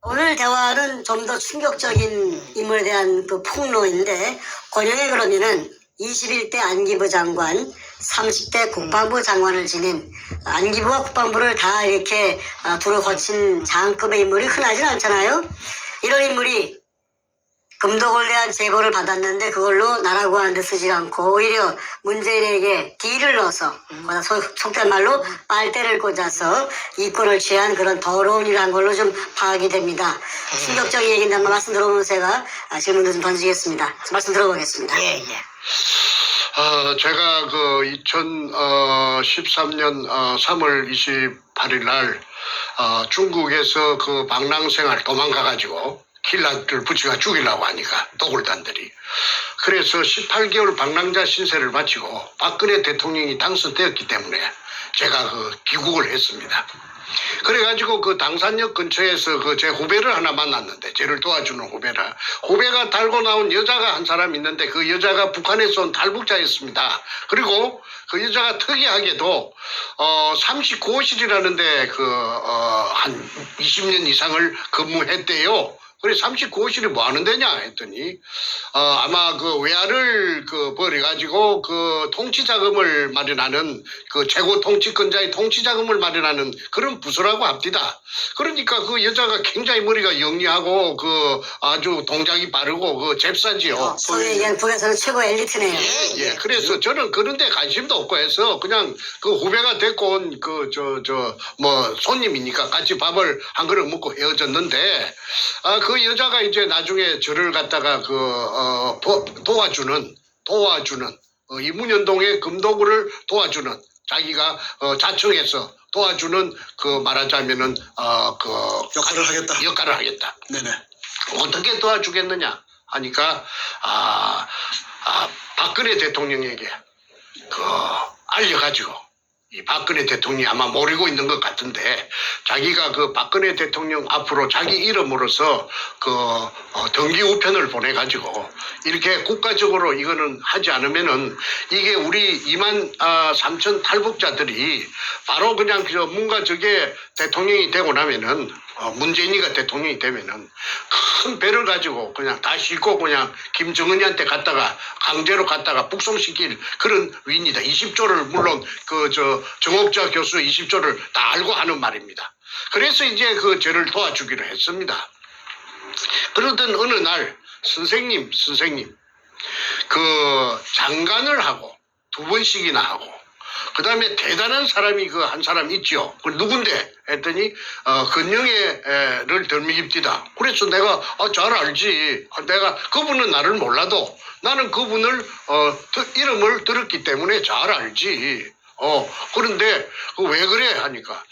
오늘 대화는 좀 더 충격적인 인물에 대한 그 폭로인데, 권영에 그러면은 21대 안기부 장관, 30대 국방부 장관을 지닌 안기부와 국방부를 다 이렇게 두루 거친 장급의 인물이 흔하진 않잖아요. 이런 인물이 금독을 대한 제보를 받았는데 그걸로 나라고 하는데 쓰지 않고 오히려 문재인에게 딜을 넣어서 속된 말로 빨대를 꽂아서 이권을 취한 그런 더러운 일을 한 걸로 좀 파악이 됩니다. 충격적인 얘기인데 한번 말씀 들어보면 제가 질문을 좀 던지겠습니다. 말씀 들어보겠습니다. 예. 제가 그 2013년 3월 28일 날 중국에서 그 방랑생활 도망가가지고 킬라들 붙이가 죽이려고 하니까 도굴단들이. 그래서 18개월 방랑자 신세를 마치고 박근혜 대통령이 당선되었기 때문에 제가 그 귀국을 했습니다. 그래가지고 그 당산역 근처에서 그 제 후배를 하나 만났는데, 저를 도와주는 후배가 달고 나온 여자가 한 사람 있는데 그 여자가 북한에서 온 탈북자였습니다. 그리고 그 여자가 특이하게도 39호실이라는데 한 20년 이상을 근무했대요. 그래 39호실이 뭐 하는 데냐 했더니 아마 그 외화를 벌여가지고 그 통치자금을 마련하는 그 최고 통치권자의 통치자금을 마련하는 그런 부서라고 합니다. 그러니까 그 여자가 굉장히 머리가 영리하고 그 아주 동작이 빠르고 그 잽싸지요. 소위 얘기한 북에서는 최고 엘리트네요. 예. 그래서 저는 그런 데 관심도 없고 해서 그냥 그 후배가 데리고 온 뭐 손님이니까 같이 밥을 한 그릇 먹고 헤어졌는데, 그 여자가 이제 나중에 저를 갖다가 도와주는 이 문현동의 금도구를 도와주는, 자기가 자청해서 도와주는 그 말하자면은 역할을 하겠다. 네네. 어떻게 도와주겠느냐 하니까 박근혜 대통령에게 알려가지고, 이 박근혜 대통령이 아마 모르고 있는 것 같은데, 자기가 그 박근혜 대통령 앞으로 자기 이름으로서 등기 우편을 보내가지고 이렇게 국가적으로 이거는 하지 않으면은 이게 우리 2만 3천 탈북자들이 바로 그냥 뭔가 저게 대통령이 되고 나면은 문재인이가 대통령이 되면은 큰 배를 가지고 그냥 다 싣고 그냥 김정은이한테 강제로 갔다가 북송시킬 그런 위인이다. 20조를 물론 정옥자 교수 20조를 다 알고 하는 말입니다. 그래서 이제 저를 도와주기로 했습니다. 그러던 어느 날 선생님 장관을 하고 2번씩이나 하고, 그 다음에 대단한 사람이 한 사람 있죠. 그 누군데? 했더니, 근영애를 덜미깁디다. 그래서 내가, 잘 알지. 내가, 그분은 나를 몰라도 나는 그분을, 이름을 들었기 때문에 잘 알지. 그런데, 왜 그래? 하니까,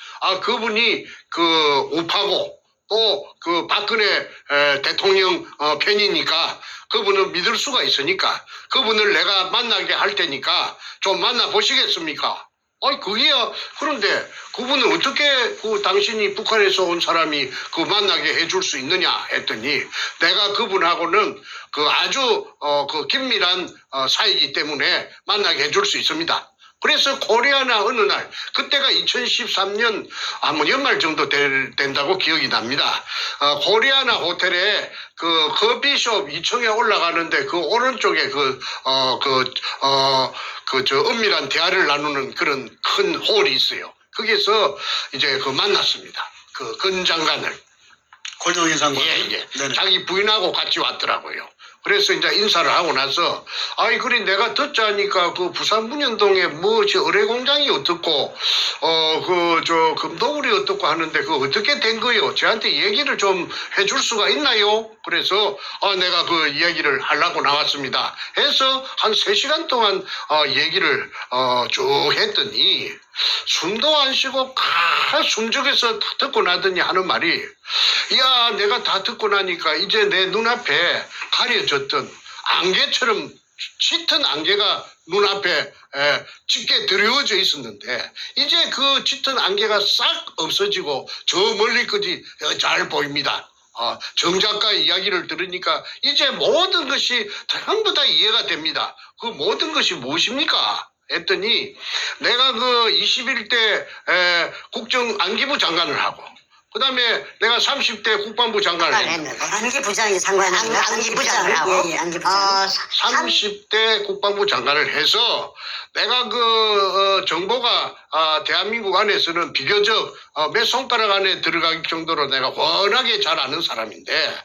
그분이 우파고, 또 박근혜 대통령 편이니까 그분은 믿을 수가 있으니까 그분을 내가 만나게 할 테니까 좀 만나보시겠습니까? 그게야. 그런데 그분은 어떻게 당신이 북한에서 온 사람이 만나게 해줄 수 있느냐 했더니, 내가 그분하고는 아주 긴밀한 사이이기 때문에 만나게 해줄 수 있습니다. 그래서 코리아나 어느 날, 그때가 2013년 연말 정도 된다고 기억이 납니다. 코리아나 호텔에 커피숍 2층에 올라가는데 오른쪽에 은밀한 대화를 나누는 그런 큰 홀이 있어요. 거기서 이제 만났습니다. 근 장관을. 권영희 장관. 예. 자기 부인하고 같이 왔더라고요. 그래서 이제 인사를 하고 나서, 그래, 내가 듣자니까 부산 문현동에 어뢰 공장이 어떻고, 금도굴이 어떻고 하는데 어떻게 된 거요? 저한테 얘기를 좀 해줄 수가 있나요? 그래서, 내가 이야기를 하려고 나왔습니다. 해서 한 3시간 동안, 얘기를, 쭉 했더니, 숨도 안 쉬고 숨죽여서 다 듣고 나더니 하는 말이, 야, 내가 다 듣고 나니까 이제 내 눈앞에 가려졌던 안개처럼 짙은 안개가 눈앞에 짙게 드리워져 있었는데, 이제 그 짙은 안개가 싹 없어지고 저 멀리까지 잘 보입니다. 정 작가의 이야기를 들으니까 이제 모든 것이 전부 다 이해가 됩니다. 그 모든 것이 무엇입니까? 했더니, 내가 21대 국정 안기부 장관을 하고 그 다음에 내가 30대 국방부 장관을 했는데, 했는데. 안기부장이 장관입니다. 안기부장이라고? 예, 예, 안기부장. 30대 국방부 장관을 해서 내가 정보가 대한민국 안에서는 비교적 몇 손가락 안에 들어갈 정도로 내가 워낙에 잘 아는 사람인데,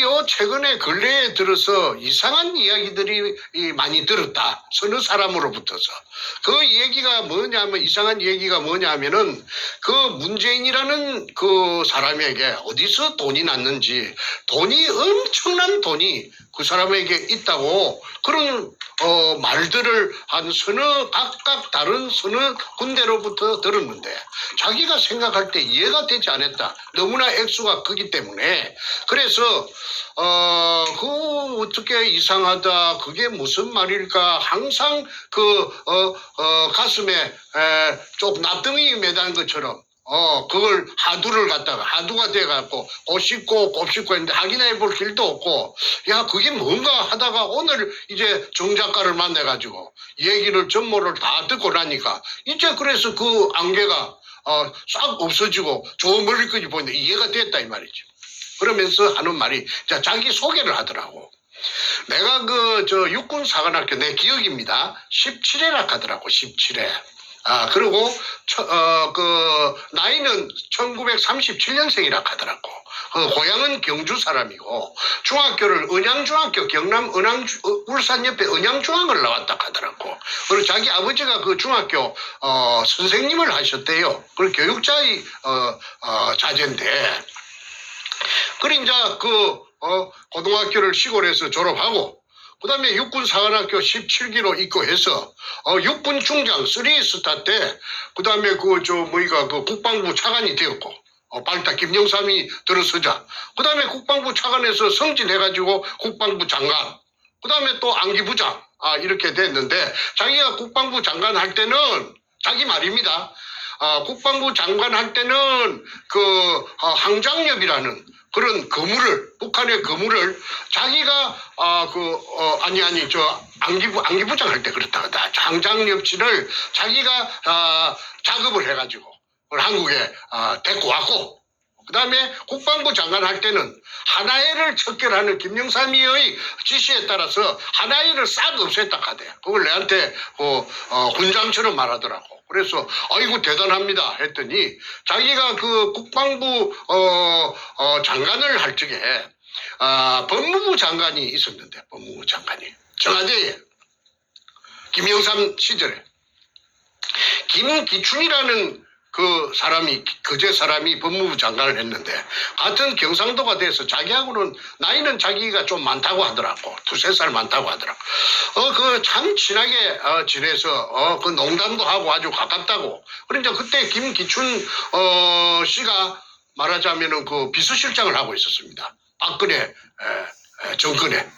요 최근에 근래에 들어서 이상한 이야기들이 많이 들었다. 서너 사람으로부터서. 그 얘기가 뭐냐면, 이상한 얘기가 뭐냐면은 그 문재인이라는 그 사람에게 어디서 돈이 났는지, 돈이 엄청난 돈이 그 사람에게 있다고 그런 말들을 한 각각 다른 서너 군데로부터 들었는데, 자기가 생각할 때 이해가 되지 않았다. 너무나 액수가 크기 때문에. 그래서 어떻게 이상하다, 그게 무슨 말일까, 항상 가슴에 좀 납덩이 매단 것처럼 그걸 하두가 돼갖고 곱씹고 했는데 확인해 볼 길도 없고, 야, 그게 뭔가 하다가 오늘 이제 정 작가를 만나가지고 얘기를 전모를 다 듣고 나니까 이제 그래서 그 안개가 싹 없어지고 저 멀리까지 보는데 이해가 됐다 이 말이죠. 그러면서 하는 말이, 자, 자기 소개를 하더라고. 내가 육군 사관학교, 내 기억입니다. 17회라 하더라고, 17회. 그리고, 나이는 1937년생이라 하더라고. 고향은 경주 사람이고, 중학교를 은양중학교, 경남 울산 옆에 은양중학을 나왔다 하더라고. 그리고 자기 아버지가 그 중학교, 선생님을 하셨대요. 그리고 교육자의, 자제인데, 그래, 이제 고등학교를 시골에서 졸업하고, 그 다음에 육군 사관학교 17기로 입고해서, 육군 중장 3스타 때, 그 다음에 국방부 차관이 되었고, 발탁 김영삼이 들어서자, 그 다음에 국방부 차관에서 승진해가지고 국방부 장관, 그 다음에 또 안기부장, 이렇게 됐는데, 자기가 국방부 장관 할 때는, 자기 말입니다. 국방부 장관 할 때는 항장엽이라는 그런 북한의 거물을 자기가 안기부장 할 때 그렇다 하다. 항장엽치를 자기가 작업을 해가지고 그걸 한국에 데리고 왔고, 그 다음에 국방부 장관 할 때는 하나회를 척결하는 김영삼이의 지시에 따라서 하나회를 싹 없앴다 하대. 그걸 내한테 훈장처럼 말하더라고. 그래서 아이고 대단합니다 했더니, 자기가 그 국방부 장관을 할 적에 법무부 장관이 있었는데, 법무부 장관이 청와대에 김영삼 시절에 김기춘이라는 거제 사람이 법무부 장관을 했는데, 같은 경상도가 돼서 자기하고는 나이는 자기가 좀 많다고 하더라고. 2-3살 많다고 하더라고. 참 친하게 지내서 그 농담도 하고 아주 가깝다고. 그러니까 그때 김기춘 씨가 말하자면은 그 비서실장을 하고 있었습니다. 박근혜 정권에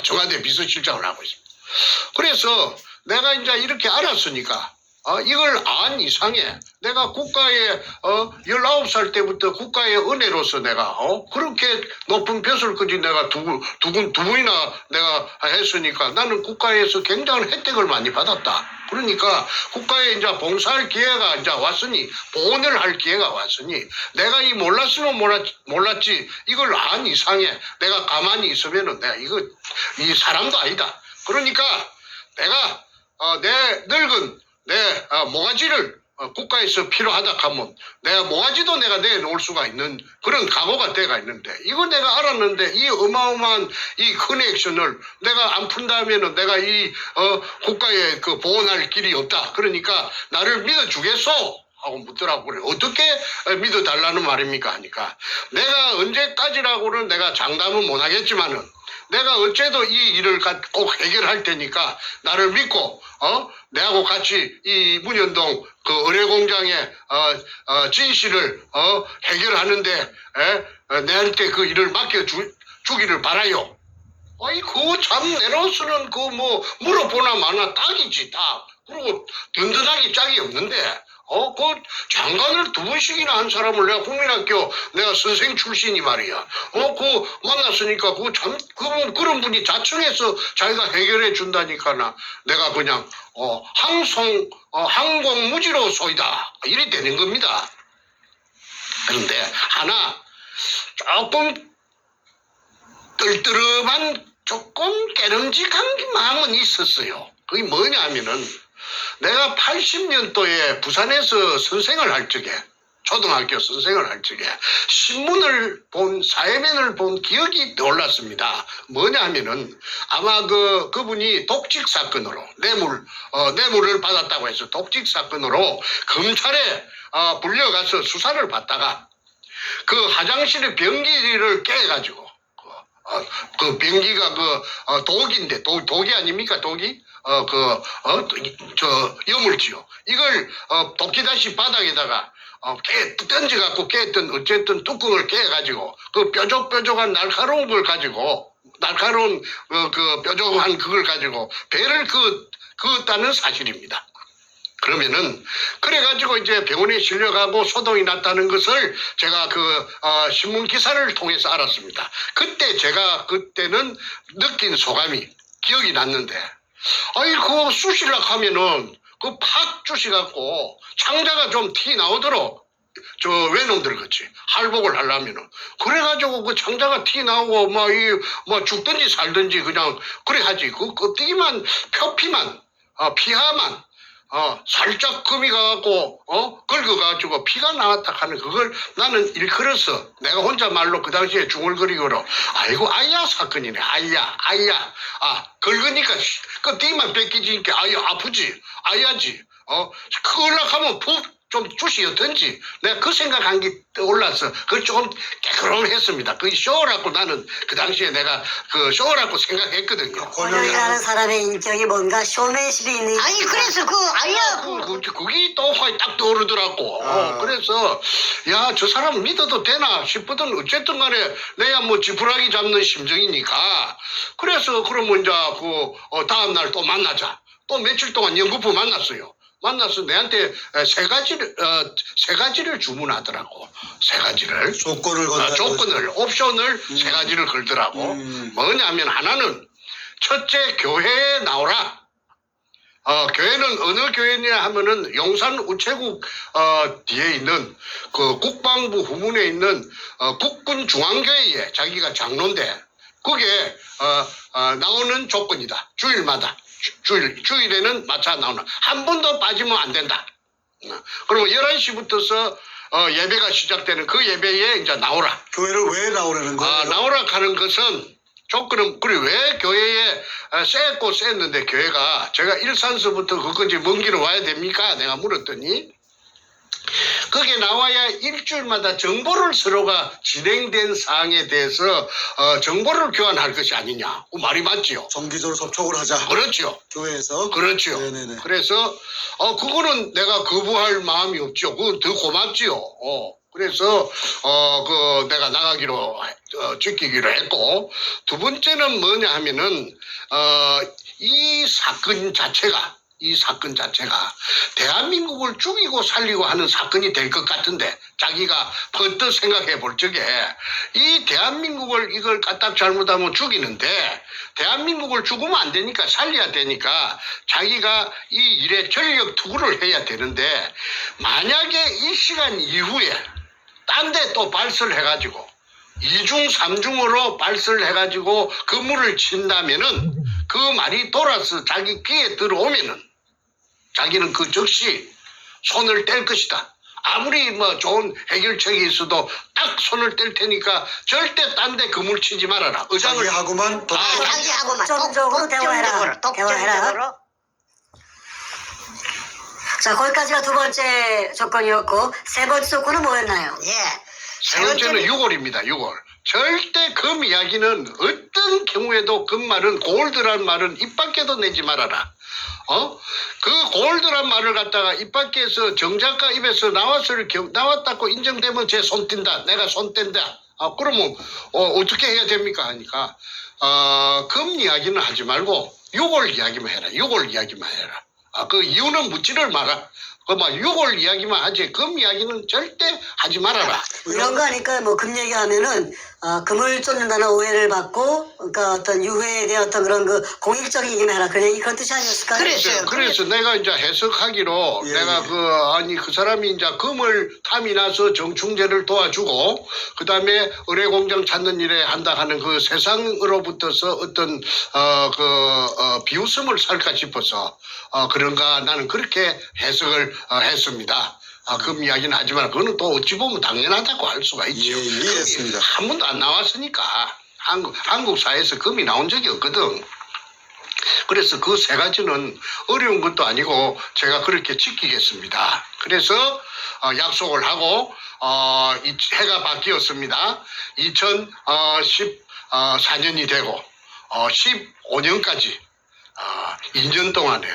청와대 비서실장을 하고 있습니다. 그래서 내가 이제 이렇게 알았으니까, 이걸 안 이상해. 내가 국가에, 19살 때부터 국가의 은혜로서 내가, 그렇게 높은 벼슬까지 내가 두 분이나 내가 했으니까 나는 국가에서 굉장한 혜택을 많이 받았다. 그러니까 국가에 이제 봉사할 기회가 이제 왔으니, 보온을 할 기회가 왔으니, 내가 몰랐으면 몰랐지, 이걸 안 이상해. 내가 가만히 있으면은 내가 이 사람도 아니다. 그러니까 내가, 내 늙은 내 모가지를 국가에서 필요하다 하면 내가 모가지도 내가 내놓을 수가 있는 그런 각오가 돼가 있는데, 이거 내가 알았는데 이 어마어마한 이 커넥션을 내가 안 푼다면은 내가 이 국가에 보존할 길이 없다. 그러니까 나를 믿어주겠소? 하고 묻더라고. 그래. 어떻게 믿어달라는 말입니까? 하니까, 내가 언제까지라고는 내가 장담은 못하겠지만은 내가 어째도 이 일을 꼭 해결할 테니까 나를 믿고, 내하고 같이 이 문현동 그 의뢰공장의 진실을 해결하는데 내한테 그 일을 맡겨주기를 바라요. 아이, 그거 참 내로서는 물어보나 마나 딱이지, 딱. 그리고 든든하게 짝이 없는데, 장관을 2번씩이나 한 사람을 내가 국민학교, 내가 선생 출신이 말이야. 만났으니까, 그런 분이 자청해서 자기가 해결해 준다니까, 내가 그냥, 항공무지로 소이다. 이래 되는 겁니다. 그런데 하나 조금 뜰뜨름한 조금 깨름직한 마음은 있었어요. 그게 뭐냐면은 내가 80년도에 부산에서 선생을 할 적에 초등학교 선생을 할 적에 신문을 본 사회면을 본 기억이 떠올랐습니다. 뭐냐면은 아마 그분이 독직 사건으로 뇌물을 받았다고 해서 독직 사건으로 검찰에 불려가서 수사를 받다가 그 화장실의 변기를 깨가지고 그 변기가 독인데 독이 아닙니까 독이 여물지요. 이걸 도끼다시 바닥에다가 던져갖고 깼던 어쨌든 뚜껑을 깨가지고 그 뾰족뾰족한 날카로운 걸 가지고 날카로운 그 뾰족한 그걸 가지고 배를 그었다는 사실입니다. 그러면은 그래가지고 이제 병원에 실려가고 소동이 났다는 것을 제가 신문 기사를 통해서 알았습니다. 그때는 느낀 소감이 기억이 났는데, 아이 그 쑤시려고 하면은 팍 쑤시갖고 창자가 좀 티 나오도록 저 외놈들 같이 할복을 하려면은 그래가지고 그 창자가 티 나오고 뭐 죽든지 살든지 그냥 그래 하지. 그 껍데기만 표피만 피하만 살짝 금이 가갖고 긁어가지고 피가 나왔다 하는 그걸 나는 일컬어서 내가 혼자 말로 그 당시에 중얼거리고로 아이고 아야 사건이네. 아야 긁으니까 껍데기만 벗기지니까 아야 아프지 아야지 그걸로 하면 푹 좀 주시었던지 내가 그 생각한 게 떠올라서 그걸 조금 깨끗했습니다. 그 쇼라고 나는 그 당시에 내가 그 쇼라고 생각했거든요. 권영이라는 사람의 인격이 뭔가 쇼맨십이 있는. 아니 그래서 그게 또 딱 떠오르더라고. 그래서 야 저 사람 믿어도 되나 싶거든. 어쨌든 간에 내가 뭐 지푸라기 잡는 심정이니까 그래서 그러면 이제 다음 날 또 만나자. 또 며칠 동안 연구부 만났어요. 만나서 내한테 세 가지를 주문하더라고. 세 가지를. 조건을, 옵션을 세 가지를 걸더라고. 뭐냐면 하나는 첫째 교회에 나오라. 교회는 어느 교회냐 하면은 용산 우체국 뒤에 있는 그 국방부 후문에 있는 국군 중앙교회에 자기가 장로인데 그게 나오는 조건이다. 주일마다. 주일에는 마차 나오는 한 번도 빠지면 안 된다. 그리고 11시부터서 예배가 시작되는 그 예배에 이제 나오라. 교회를 왜 나오라는 거예요? 나오라 하는 것은 조건은 그래 왜 교회에 셌는데 교회가 제가 일산서부터 그까지 먼 길을 와야 됩니까? 내가 물었더니 거기에 나와야 일주일마다 정보를 서로가 진행된 사항에 대해서 정보를 교환할 것이 아니냐. 그 말이 맞지요. 정기적으로 접촉을 하자. 그렇죠. 교회에서. 그렇죠. 네네네. 그래서 그거는 내가 거부할 마음이 없죠. 그건 더 고맙지요. 그래서 내가 나가기로 지키기로 했고 두 번째는 뭐냐 하면은 이 사건 자체가 대한민국을 죽이고 살리고 하는 사건이 될 것 같은데 자기가 퍼뜩 생각해 볼 적에 이 대한민국을 이걸 까딱 잘못하면 죽이는데 대한민국을 죽으면 안 되니까 살려야 되니까 자기가 이 일에 전력 투구를 해야 되는데 만약에 이 시간 이후에 딴 데 또 발설을 해가지고 2중 3중으로 발설을 해가지고 그물을 친다면은 그 말이 돌아서 자기 귀에 들어오면은 자기는 그 즉시 손을 뗄 것이다. 아무리 뭐 좋은 해결책이 있어도 딱 손을 뗄 테니까 절대 딴 데 그물 치지 말아라. 자기하고만 자기하고만 독점적으로 대화해라. 독점적으로. 자, 거기까지가 두 번째 조건이었고 세 번째 조건은 뭐였나요? 세 번째는 6월입니다. 6월. 절대 금 이야기는 어떤 경우에도 금 말은 골드란 말은 입 밖에도 내지 말아라. 그 골드란 말을 갖다가 입 밖에서 정작가 입에서 나왔다고 인정되면 제 손 뗀다. 내가 손 뗀다. 그러면 어떻게 해야 됩니까? 하니까 금 이야기는 하지 말고 6월 이야기만 해라. 6월 이야기만 해라. 그 이유는 묻지를 마라. 그막 유골 이야기만 하지 금 이야기는 절대 하지 말아라. 이런 거 하니까 뭐 금 얘기하면은 금을 쫓는다는 오해를 받고 그러니까 어떤 유해에 대한 어떤 그런 그 공익적인 얘기만 해라 그런 뜻이 아니었을까요? 그랬어요. 그래서 내가 이제 해석하기로 예, 내가 예. 아니 그 사람이 이제 금을 탐이 나서 정충제를 도와주고 그 다음에 의뢰공장 찾는 일에 한다 하는 그 세상으로부터서 어떤 비웃음을 살까 싶어서 그런가 나는 그렇게 해석을 했습니다. 금 이야기는 하지만 그거는 또 어찌 보면 당연하다고 할 수가 있죠. 예, 이해했습니다. 금이 한 번도 안 나왔으니까 한국 사회에서 금이 나온 적이 없거든. 그래서 그 세 가지는 어려운 것도 아니고 제가 그렇게 지키겠습니다. 그래서 약속을 하고 해가 바뀌었습니다. 2014년이 되고 15년까지 2년 동안에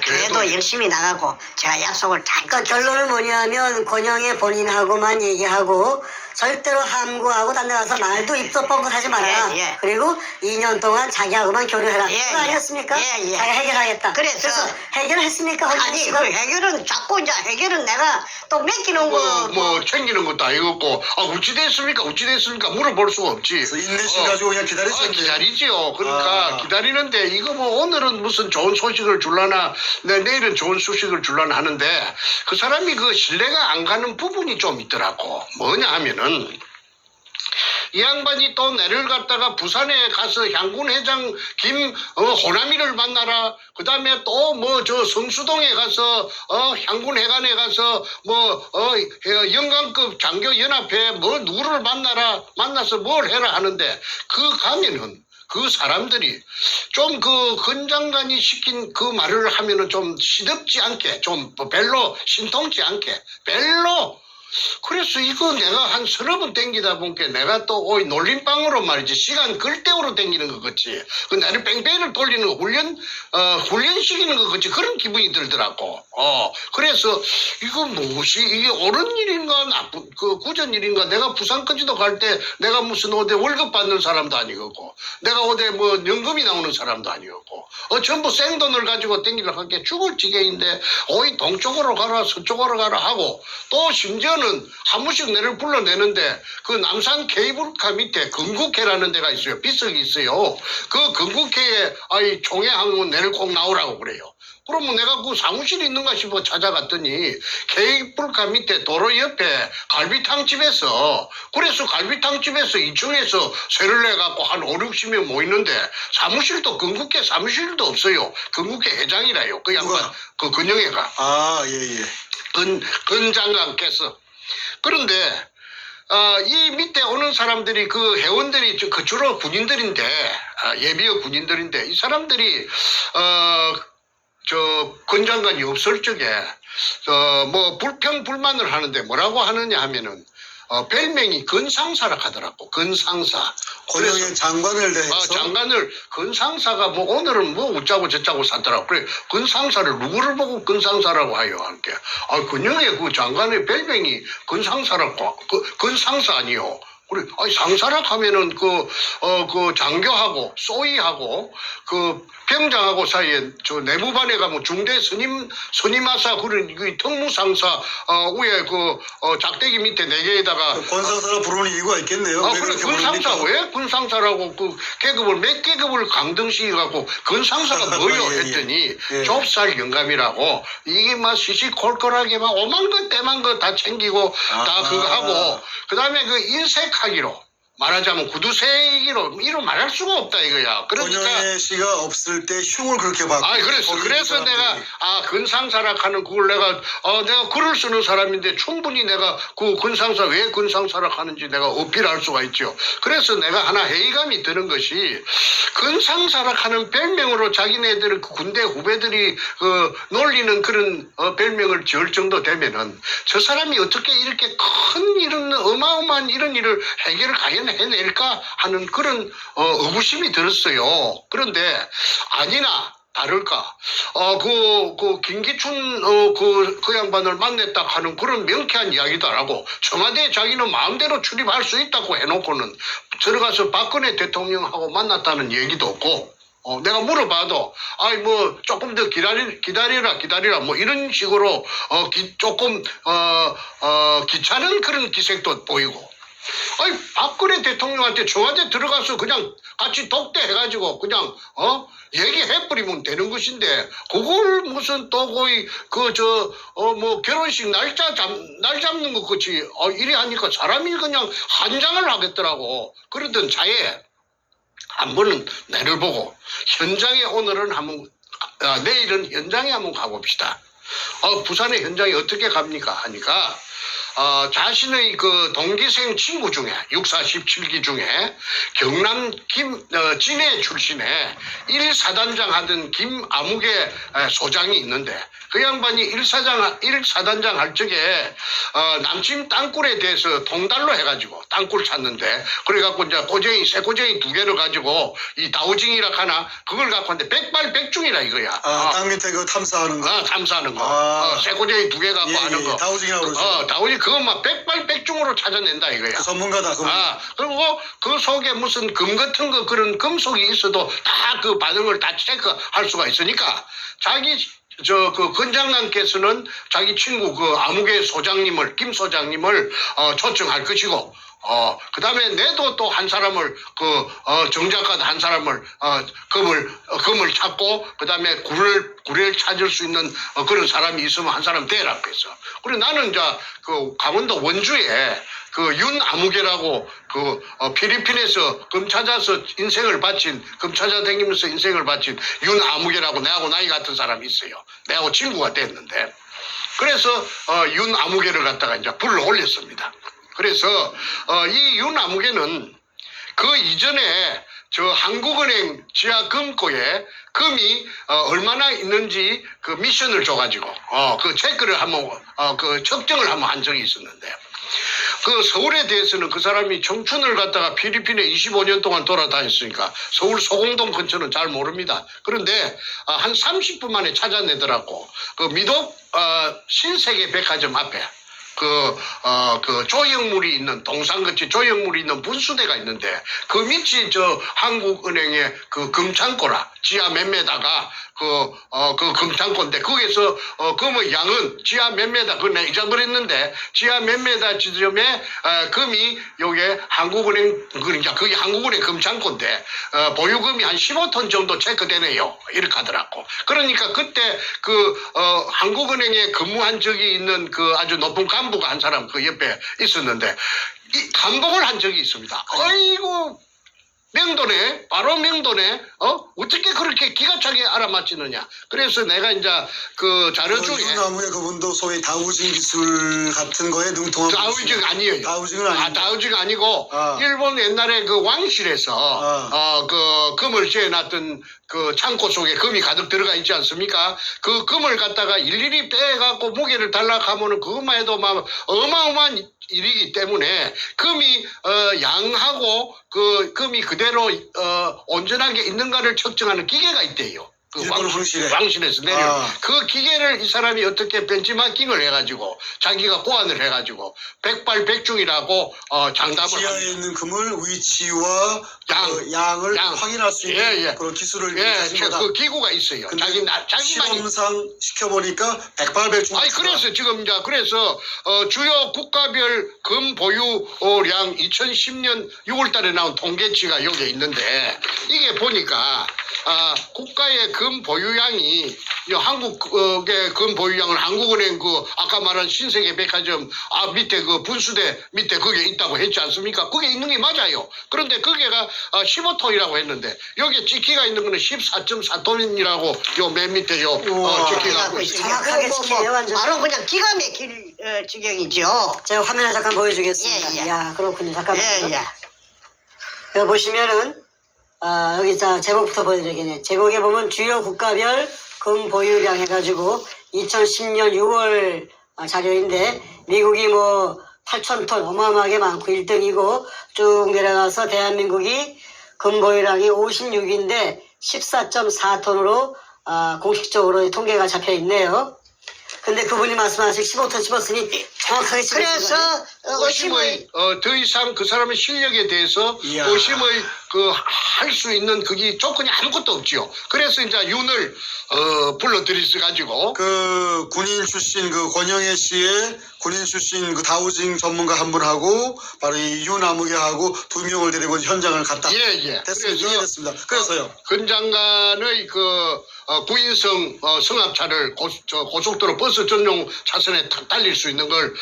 그래도 열심히 나가고 제가 약속을 잘 그러니까 결론은 뭐냐면 권영의 본인하고만 얘기하고 절대로 함구하고 딴 데 가서 말도 입도 뻥긋 하지 말아라. 예, 예. 그리고 2년 동안 자기하고만 교류해라. 예, 그거 예. 아니었습니까? 예, 예. 자기가 해결하겠다. 그래서 해결했습니까? 아니 그 해결은 자꾸 이제 해결은 내가 또 맡기는 거 뭐 챙기는 것도 아니었고 어찌 됐습니까 물어볼 수가 없지. 그래서 인내심 가지고 그냥 기다리셨네요. 기다리지요. 그러니까 기다리는데 이거 뭐 오늘은 무슨 좋은 소식을 줄라나 내일은 좋은 소식을 줄라나 하는데 그 사람이 그 신뢰가 안 가는 부분이 좀 있더라고. 뭐냐 하면은 이 양반이 또 내를 갖다가 부산에 가서 향군 회장 호남이를 만나라. 그 다음에 또 뭐 저 성수동에 가서 향군 회관에 가서 뭐 영광급 장교 연합회 뭐 누구를 만나서 뭘 해라 하는데 그 가면은 그 사람들이 좀 그 건장관이 시킨 그 말을 하면은 좀 시덥지 않게 좀 별로 신통치 않게 별로 그래서 이거 내가 한 서너 번 땡기다 보니까 내가 또 놀림방으로 말이지 시간 걸대우로 땡기는 것 같지 그 나를 뺑뺑이를 돌리는 거 훈련시키는 것 같지 그런 기분이 들더라고. 그래서 이거 무엇이 이게 옳은 일인가 나쁜 그 구전 일인가 내가 부산까지도 갈 때 내가 무슨 어디 월급 받는 사람도 아니고 내가 어디 뭐 연금이 나오는 사람도 아니었고 전부 생돈을 가지고 땡기려고 한 게 죽을 지경인데 동쪽으로 가라 서쪽으로 가라 하고 또 심지어는 한 번씩 내를 불러내는데 그 남산 케이블카 밑에 건국회라는 데가 있어요. 비석이 있어요. 그 건국회에 총회 하면 내를 꼭 나오라고 그래요. 그러면 내가 그 사무실이 있는가 싶어 찾아갔더니 케이블카 밑에 도로 옆에 갈비탕집에서 그래서 갈비탕집에서 2층에서 세를 내갖고 한 5, 60명 모이는데 사무실도 건국회 사무실도 없어요. 건국회 회장이라요. 그 양반 그 근영애가 예. 근 장관께서 그런데 이 밑에 오는 사람들이 그 회원들이 그 주로 군인들인데 예비역 군인들인데 이 사람들이 근 장관이 없을 적에 뭐 불평불만을 하는데 뭐라고 하느냐 하면은 별명이 근상사라 하더라고. 근상사. 권영의 장관을 대해서 장관을 근상사가 뭐 오늘은 뭐 웃자고 저자고 사더라고. 그래 근상사를 누구를 보고 근상사라고 하요 함께. 근영의 그 장관의 별명이 근상사라고. 근상사 아니요. 그래, 상사라 하면은 그 장교하고 소위하고 그 병장하고 사이에 저 내무반에 가면 중대 스님하사 그런 그 특무상사 위에 작대기 밑에 4개에다가 권상사라 부르는 이유가 있겠네요. 왜 그래 그렇게 근상사 부릅니까? 왜 근상사라고 그 계급을 몇 계급을 강등시켜 갖고 근상사가 뭐요 예, 예. 했더니 예. 좁쌀 영감이라고 이게 막 시시콜콜하게 막 오만 것 때만 거 다 챙기고 다 그거 하고 그다음에 그 인색하기로 말하자면 구두쇠기로 이로 말할 수가 없다 이거야. 그러니까 권영애 씨가 없을 때 흉을 그렇게 받고 그래서 내가 근상사라 하는 그걸 내가 글을 쓰는 사람인데 충분히 내가 그 근상사 왜 근상사라 하는지 내가 어필할 수가 있죠. 그래서 내가 하나 회의감이 드는 것이 근상사라 하는 별명으로 자기네들 그 군대 후배들이 놀리는 그런 별명을 지을 정도 되면은 저 사람이 어떻게 이렇게 큰 이런 어마어마한 이런 일을 해결을 과연 해낼까 하는 그런 의구심이 들었어요. 그런데 아니나 다를까 그 김기춘 그 양반을 만났다 하는 그런 명쾌한 이야기도 안 하고 청와대에 자기는 마음대로 출입할 수 있다고 해놓고는 들어가서 박근혜 대통령하고 만났다는 얘기도 없고 내가 물어봐도 아이 뭐 조금 더 기다리라 뭐 이런 식으로 조금 귀찮은 그런 기색도 보이고. 아니 박근혜 대통령한테 청와대 들어가서 그냥 같이 독대해가지고 그냥 얘기해버리면 되는 것인데 그걸 무슨 또 거의 뭐 결혼식 날 잡는 것 같이 이래 하니까 사람이 그냥 한장을 하겠더라고. 그러던 차에 한 번은 내를 보고 현장에 오늘은 내일은 현장에 한번 가봅시다. 부산의 현장에 어떻게 갑니까 하니까 자신의 그 동기생 친구 중에 64, 17기 중에 경남 진해 출신의 1사단장 하던 김아무개 소장이 있는데 그 양반이 1사단장 할 적에 남친 땅굴에 대해서 통달로 해가지고 땅굴 찾는데 그래갖고 이제 새꼬쟁이 2개를 가지고 이 다우징이라 하나 그걸 갖고 왔는데 백발백중이라 이거야. 땅 밑에 그 탐사하는 거. 탐사하는 거. 새꼬쟁이 2개 갖고 하는 거. 다우징이라고 그러죠. 다우징 그거 막 백발백중으로 찾아낸다 이거야. 그 전문가다. 그리고 그 속에 무슨 금 같은 거 그런 금속이 있어도 다 그 반응을 다 체크할 수가 있으니까 그 건장관께서는 자기 친구 그 아무개 소장님을 김 소장님을 초청할 것이고 그 다음에 내도 또 한 사람을 정작가 한 사람을 금을 찾고 그 다음에 구례를 찾을 수 있는 그런 사람이 있으면 한 사람 대라고 했어. 그리고 나는 이제 그 강원도 원주에 그 윤아무개라고 필리핀에서 금 찾아서 인생을 바친 금 찾아다니면서 인생을 바친 윤아무개라고 내하고 나이 같은 사람이 있어요. 내하고 친구가 됐는데 그래서 윤아무개를 갖다가 이제 불러 올렸습니다. 그래서 이 윤아무개는 그 이전에 저 한국은행 지하 금고에 금이 얼마나 있는지 그 미션을 줘가지고 그 체크를 한번 그 측정을 한번 한 적이 있었는데 그 서울에 대해서는 그 사람이 청춘을 갖다가 필리핀에 25년 동안 돌아다녔으니까 서울 소공동 근처는 잘 모릅니다. 그런데 한 30분 만에 찾아내더라고. 그 미독 신세계 백화점 앞에 그 조형물이 있는 동상같이 조형물이 있는 분수대가 있는데 그 밑이 저 한국은행의 그 금창고라 지하 몇 메다가 그 금창고인데 거기서 금의 양은 지하 몇 메다 그거 내가 잊어버렸는데 지하 몇 메다 지점에 금이 요게 한국은행 그러니까 그게 한국은행 금창고인데 보유금이 한 15톤 정도 체크되네요 이렇게 하더라고. 그러니까 그때 한국은행에 근무한 적이 있는 그 아주 높은 간부가 한 사람 그 옆에 있었는데 이 감동을 한 적이 있습니다. 아이고 명도네 바로 명도네 어떻게 그렇게 기가 차게 알아맞히느냐. 그래서 내가 이제 그 자료 중에 윤아무개 그분도 소위 다우징 기술 같은 거에 능통한 다우징 아니에요. 다우징은 아니고 다우징 아니고 일본 옛날에 그 왕실에서 그 금을 재놨던 그 창고 속에 금이 가득 들어가 있지 않습니까? 그 금을 갖다가 일일이 빼갖고 무게를 달라하면은 그것만 해도 막 어마어마한 일이기 때문에 금이 양하고 그 금이 그대로 온전하게 있는가를 측정하는 기계가 있대요. 그 왕실에서 내려 그 기계를 이 사람이 어떻게 벤치마킹을 해가지고 자기가 고안을 해가지고 백발백중이라고 장담을 지하에 있는 금을 위치와 양을 확인할 수 있는 그런 기술을 그 기구가 있어요. 자기만 실험상 시켜보니까 백발백중. 아니 그래서 지금 이제 주요 국가별 금 보유량 2010년 6월달에 나온 통계치가 여기에 있는데 이게 보니까 국가의 금 보유량이 한국의 금 보유량은 한국은행 아까 말한 신세계 백화점 밑에 그 분수대 밑에 그게 있다고 했지 않습니까? 그게 있는 게 맞아요. 그런데 그게가 15톤이라고 했는데 여기에 찍기가 있는 거는 14.4톤이라고 요 맨 밑에 찍기가 정확하게 찍히네요, 완전. 바로 그냥 기가 막힐 지경이죠. 제가 화면을 잠깐 보여주겠습니다. 예. 이야, 그렇군요. 잠깐만요. 예. 여기 보시면은 여기 제목부터 보여드리겠네요. 제목에 보면 주요 국가별 금 보유량 해가지고 2010년 6월 자료인데 미국이 뭐 8,000톤 어마어마하게 많고 1등이고 쭉 내려가서 대한민국이 금 보유량이 56인데 14.4톤으로 공식적으로 통계가 잡혀 있네요. 근데 그분이 말씀하신 15톤 집었으니 정확하게 그래서 의심의 더 이상 그 사람의 실력에 대해서 이야. 의심의 그 할 수 있는 그게 조건이 아무것도 없지요. 그래서 이제 윤을 불러들이서 가지고 그 군인 출신 그 권영애 씨의 군인 출신 그 다우징 전문가 한 분하고 바로 이 윤아무개하고 두 명을 데리고 현장을 갔다. 예. 됐습니다. 이해됐습니다. 그래서요. 권 장관의 그 구인성 성합차를 고속도로 버스 전용 차선에 달릴 수 있는 걸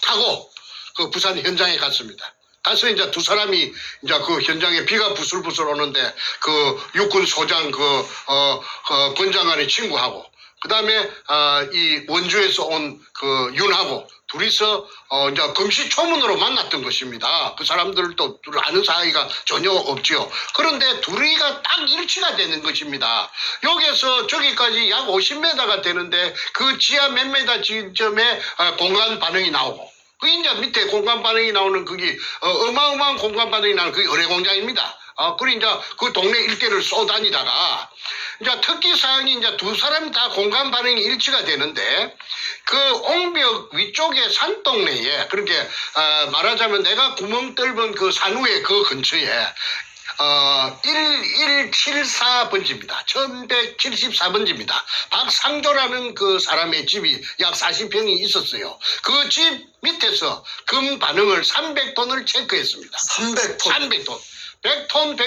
타고 그 부산 현장에 갔습니다. 가서 이제 두 사람이 이제 그 현장에 비가 부슬부슬 오는데 그 육군 소장 권 장관의 친구하고 그 다음에 이 원주에서 온 그 윤하고 둘이서 이제 금시초문으로 만났던 것입니다. 그 사람들도 아는 사이가 전혀 없지요. 그런데 둘이가 딱 일치가 되는 것입니다. 여기서 저기까지 약 50m가 되는데 그 지하 몇 메다 지점에 공간 반응이 나오고 그 이제 밑에 공간 반응이 나오는 그게 어마어마한 공간 반응이 나오는 그게 의뢰공장입니다. 그리 이제 그 동네 일대를 쏘다니다가 이제 특기사항이 이제 두 사람이 다 공간 반응이 일치가 되는데 그 옹벽 위쪽에 산동네에 그렇게 말하자면 내가 구멍 뚫은 그 산후의 그 근처에 1174번지입니다. 1174번지입니다. 박상조라는 그 사람의 집이 약 40평이 있었어요. 그 집 밑에서 금 반응을 300톤을 체크했습니다. 300톤. 300톤. 100톤,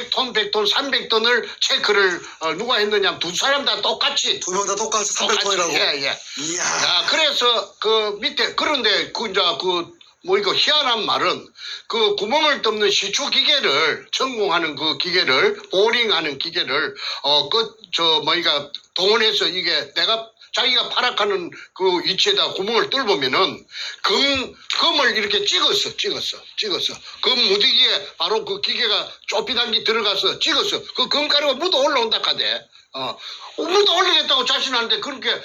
300톤을 체크를 누가 했느냐? 두 사람 다 똑같이. 두 명 다 똑같이 300톤이라고. 예. 이야. 자, 그래서 그 밑에 그런데 이거 희한한 말은 그 구멍을 뚫는 시추 기계를 전공하는 그 기계를 보링하는 기계를 동원해서 이게 자기가 파악하는 그 위치에다 구멍을 뚫으면은 금을 이렇게 찍었어. 금 무디기에 바로 그 기계가 좁히단기 들어가서 찍었어. 그 금가루가 묻어 올라온다 카대. 묻어 올리겠다고 자신하는데 그렇게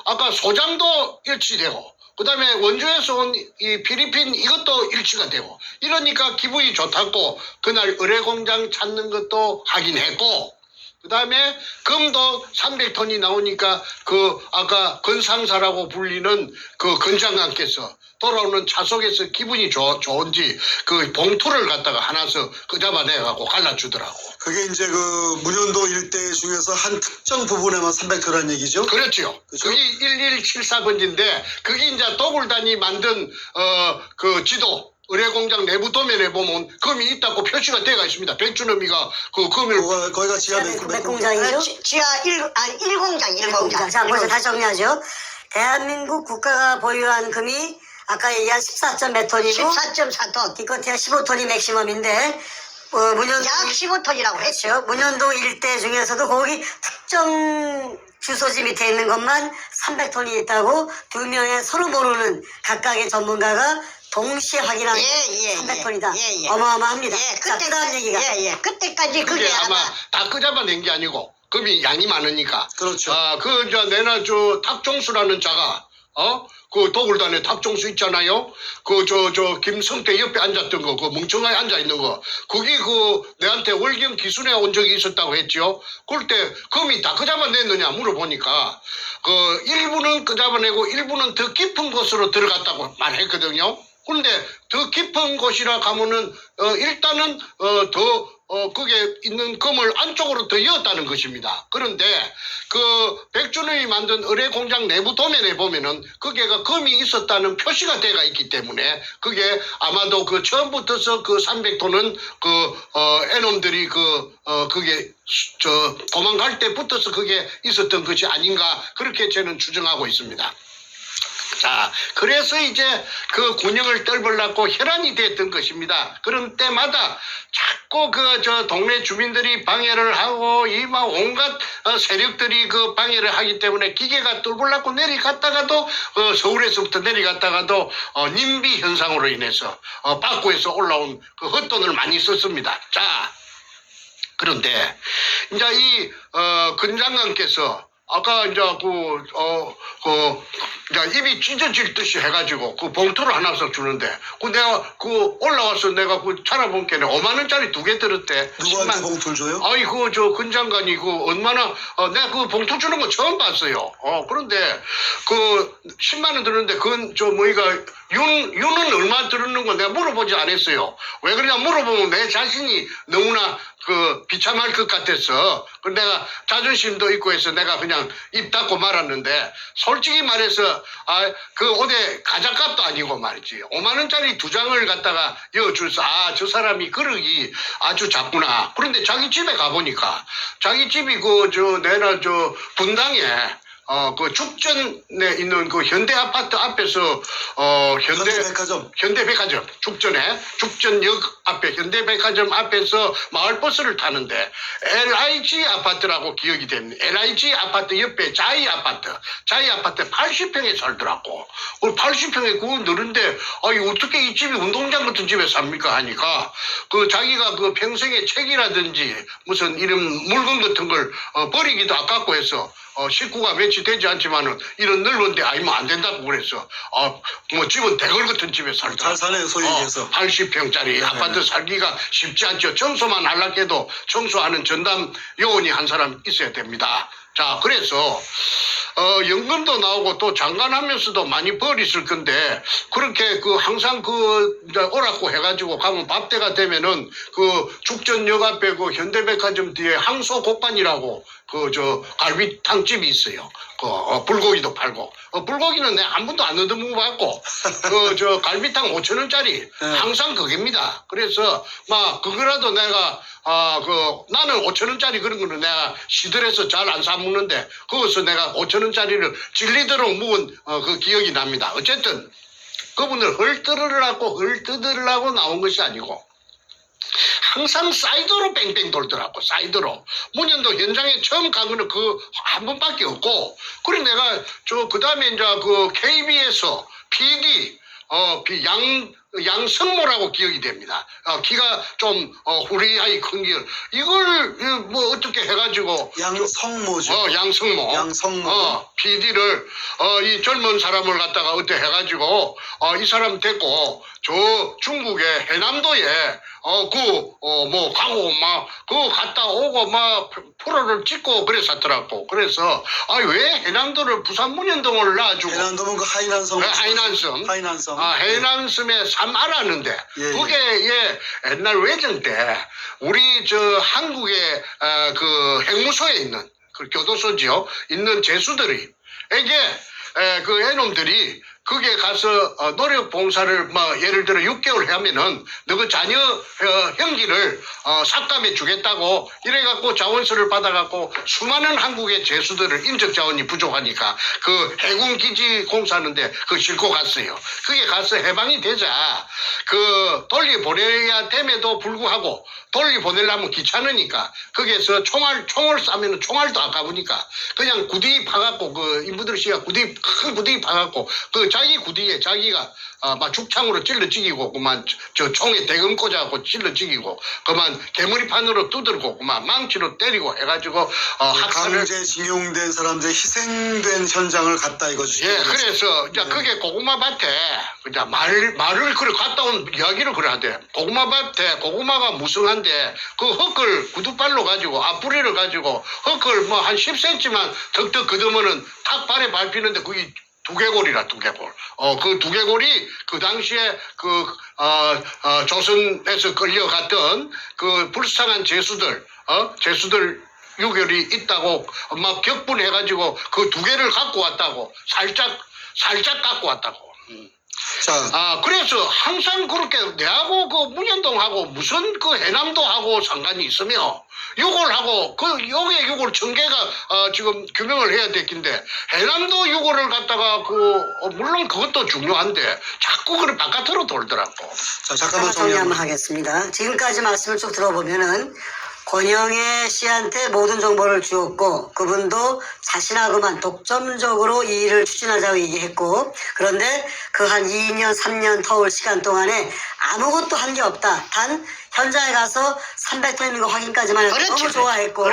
아까 소장도 일치되고 그 다음에 원주에서 온 이 필리핀 이것도 일치가 되고 이러니까 기분이 좋다고 그날 의뢰공장 찾는 것도 확인했고 그 다음에 금도 300톤이 나오니까 아까 건상사라고 불리는 그 건장관께서 돌아오는 차속에서 기분이 좋은지 그 봉투를 갖다가 하나서 잡아내갖고 갈라주더라고. 그게 이제 그 문현도 일대 중에서 한 특정 부분에만 300톤이라는 얘기죠? 그렇죠. 그죠? 그게 1174번지인데 그게 이제 도굴단이 만든 그 지도 의뢰공장 내부 도면에 보면 금이 있다고 표시가 되어 있습니다. 백준엄이가 그 금을 거기가 지하 몇 공장이죠? 지하 1공장. 자, 먼저 다시 정리하죠. 대한민국 국가가 보유한 금이 아까 얘기한 14점 몇 톤이고 14.4톤. 기껏해야 15톤이 맥시멈인데 문현동 약 15톤이라고 했죠. 그렇죠. 문현동 일대 중에서도 거기 특정 주소지 밑에 있는 것만 300톤이 있다고 두 명의 서로 모르는 각각의 전문가가 동시에 확인한 300톤이다. 어마어마합니다. 자, 그 다음 얘기가. 그때까지 그게 그게 아마 다 끄잡아낸 게 아니고 금이 양이 많으니까. 그렇죠. 내나 탁종수라는 자가 그 도굴단에 탁종수 있잖아요. 김성태 옆에 앉았던 거, 그 멍청하게 앉아 있는 거. 그게 내한테 월경 기순에 온 적이 있었다고 했죠. 그럴 때 금이 다 끄잡아냈느냐 물어보니까 일부는 끄잡아내고 일부는 더 깊은 곳으로 들어갔다고 말했거든요. 그런데 더 깊은 곳이라 가면은 일단은 그게 있는 금을 안쪽으로 더 이었다는 것입니다. 그런데 백준영이 만든 의뢰공장 내부 도면에 보면은 그게가 금이 있었다는 표시가 되어 있기 때문에 그게 아마도 처음부터서 300톤은 애놈들이 그게 도망갈 때부터서 그게 있었던 것이 아닌가 그렇게 저는 추정하고 있습니다. 자, 그래서 이제 군영을 떨벌라고 혈안이 됐던 것입니다. 그런 때마다 자꾸 동네 주민들이 방해를 하고 온갖 세력들이 방해를 하기 때문에 기계가 뚫으려고 내려갔다가도 서울에서부터 내려갔다가도 님비 현상으로 인해서 박구에서 올라온 헛돈을 많이 썼습니다. 자, 그런데 이제 권 장관께서 아까 이제 이제 입이 찢어질 듯이 해가지고 그 봉투를 하나씩 주는데 그 내가 그 올라와서 내가 그 찾아본 게 5만 원짜리 2개 들었대. 누구한테 10만. 봉투를 줘요? 아이 근 장관이 얼마나 내가 그 봉투 주는 거 처음 봤어요. 그런데 그 10만 원 들었는데 그건 뭐이가 윤은 얼마 들었는 거 내가 물어보지 않았어요. 왜 그러냐 물어보면 내 자신이 너무나 비참할 것 같아서 내가 자존심도 있고 해서 내가 그냥 입 닫고 말았는데 솔직히 말해서 그 어디 가작값도 아니고 말이지 5만 원짜리 2장을 갖다가 여주서 저 사람이 그러기 아주 작구나. 그런데 자기 집에 가보니까 자기 집이 내나 분당에 그 죽전에 있는 그 현대 아파트 앞에서 현대백화점 죽전역 앞에 현대백화점 앞에서 마을버스를 타는데 LIG 아파트라고 기억이 됩니다. LIG 아파트 옆에 자이 아파트 80평에 살더라고. 80평에 그거 늘은데 어떻게 이 집이 운동장 같은 집에 삽니까 하니까 그 자기가 그 평생에 책이라든지 무슨 이런 물건 같은 걸 버리기도 아깝고 해서 식구가 며칠 되지 않지만은 이런 넓은데 아니면 안 된다고 그랬어. 뭐 집은 대걸 같은 집에 살더라. 잘 사네요, 소위 얘기해서. 80평짜리 아파트 살기가 쉽지 않죠. 청소만 하려고 해도 청소하는 전담 요원이 한 사람 있어야 됩니다. 자, 그래서 연금도 나오고 또 장관하면서도 많이 벌 있을 건데 그렇게 항상 오라고 해가지고 가면 밥때가 되면은 죽전역 앞에 현대백화점 뒤에 항소곡반이라고 갈비탕집이 있어요. 불고기도 팔고. 불고기는 내가 한 번도 안 얻어먹어봤고, 갈비탕 5,000원짜리. 항상 그겁니다. 그래서, 그거라도 내가, 나는 5,000원짜리 그런 거는 내가 시들해서 잘 안 사먹는데, 거기서 내가 5,000원짜리를 질리도록 묵은 그 기억이 납니다. 어쨌든, 그분을 헐뜯으려고 나온 것이 아니고, 항상 사이드로 뺑뺑 돌더라고. 사이드로. 문현도 현장에 처음 간 거는 한 번밖에 없고. 그래 내가 그 다음에 이제 KBS PD 양성모라고 기억이 됩니다. 키가 좀 후리하이 큰 길. 이걸 뭐 어떻게 해가지고 양성모죠. 양성모. PD를 이 젊은 사람을 갖다가 어떻게 해가지고 이 사람 됐고 저 중국의 해남도에 가고 그거 갔다 오고 프로를 찍고 그랬었더라고. 그래서 왜 해남도를 부산 문현동을 놔주고 해남도면 하이난섬. 해남섬에 삶 알았는데 그게 옛날 외정 때 우리 한국의 핵무소에 있는 교도소지요 있는 죄수들이 애놈들이 거기에 가서 노력 봉사를 예를 들어 6개월 하면은 너그 자녀 형기를 삭감해 주겠다고 이래갖고 자원서를 받아갖고 수많은 한국의 죄수들을 인적 자원이 부족하니까 해군 기지 공사하는데 싣고 갔어요. 그게 가서 해방이 되자 돌려보내야 됨에도 불구하고 돌려보내려면 귀찮으니까 거기에서 총을 쏴면은 총알도 아까우니까 그냥 구디 파갖고 인부들 씨가 큰 구디 파갖고 자기 구디에 자기가 죽창으로 찔러 죽이고 그만 총에 대금 꽂아갖고 찔러 죽이고 그만 개머리판으로 두들고 그만 망치로 때리고 해가지고 강제징용된 사람들의 희생된 현장을 갔다 이거죠. 그래서 이제 그게 고구마밭에 이제 말을 갔다 온 이야기를 그래 하대. 고구마밭에 고구마가 무성한데 흙을 구두발로 가지고 앞뿌리를 가지고 흙을 한 10cm만 덕덕 걷으면은 탁 발에 밟히는데 그게 두개골이라 두개골. 그 두개골이 그 당시에 조선에서 끌려갔던 불쌍한 죄수들 유결이 있다고 격분해가지고 그 2개를 갖고 왔다고 살짝 갖고 왔다고. 그래서 항상 그렇게 내하고 문현동하고 무슨 해남도하고 상관이 있으며 욕을 하고 여기에 욕을 청계가 지금 규명을 해야 됐긴데 해남도 욕을 갖다가 물론 그것도 중요한데 자꾸 바깥으로 돌더라고. 잠깐만 정리 한번 하겠습니다. 지금까지 말씀을 쭉 들어보면은 권영애 씨한테 모든 정보를 주었고 그분도 자신하고만 독점적으로 이 일을 추진하자고 얘기했고 그런데 한 2년 3년 터울 시간 동안에 아무것도 한 게 없다. 단 현장에 가서 300톤인 거 확인까지만 해도 너무 좋아했고